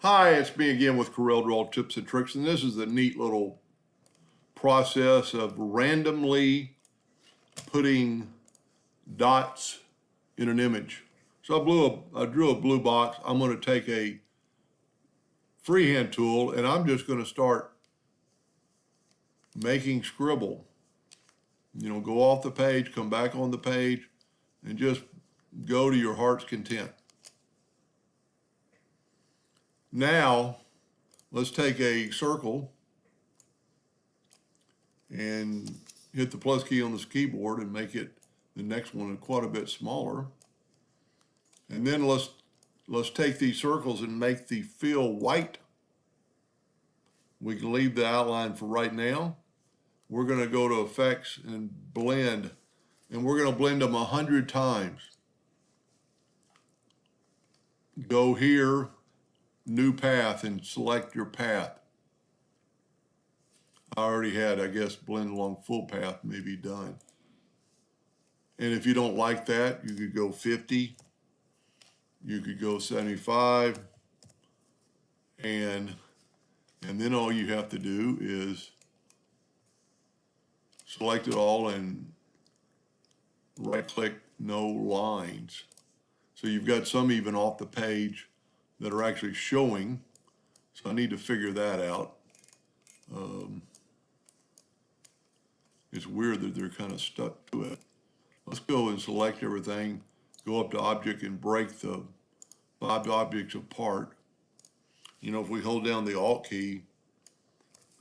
Hi, it's me again with Corel Draw Tips and Tricks, and this is the neat little process of randomly putting dots in an image. So I drew a blue box. I'm going to take a freehand tool and I'm just going to start making scribble. Go off the page, come back on the page, and just go to your heart's content. Now, let's take a circle and hit the plus key on this keyboard and make it the next one quite a bit smaller. And then let's take these circles and make the fill white. We can leave the outline for right now. We're going to go to effects and blend, and we're going to blend them 100 times. Go here, new path, and select your path. I already had, I guess, blend along full path, maybe done. And if you don't like that, you could go 50, you could go 75, and then all you have to do is select it all and right click no lines. So you've got some even off the page that are actually showing. So I need to figure that out. It's weird that they're kind of stuck to it. Let's go and select everything, go up to object and break the 5 objects apart. If we hold down the Alt key,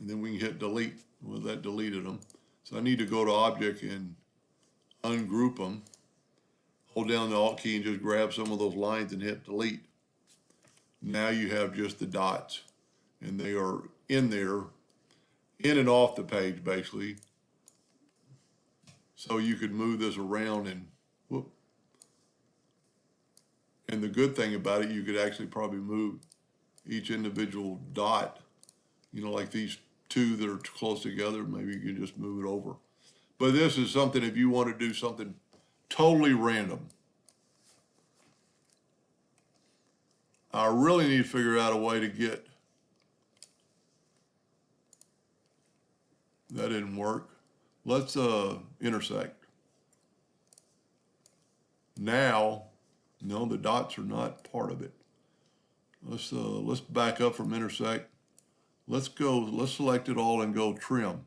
and then we can hit delete. Well, that deleted them. So I need to go to object and ungroup them. Hold down the Alt key and just grab some of those lines and hit delete. Now you have just the dots, and they are in there, in and off the page basically. So you could move this around and whoop. And the good thing about it, you could actually probably move each individual dot, like these two that are close together, maybe you can just move it over. But this is something, if you want to do something totally random. I really need to figure out a way to get, that didn't work. Let's intersect. Now, no, the dots are not part of it. Let's back up from intersect. Let's select it all and go trim.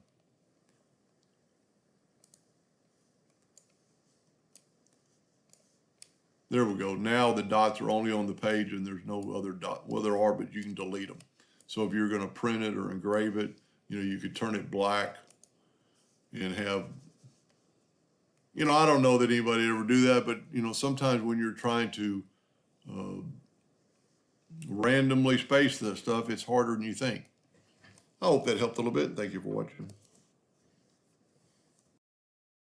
There we go. Now the dots are only on the page and there's no other dot. Well, there are, but you can delete them. So if you're going to print it or engrave it, you could turn it black and have, I don't know that anybody ever do that, but, sometimes when you're trying to randomly space this stuff, it's harder than you think. I hope that helped a little bit. Thank you for watching.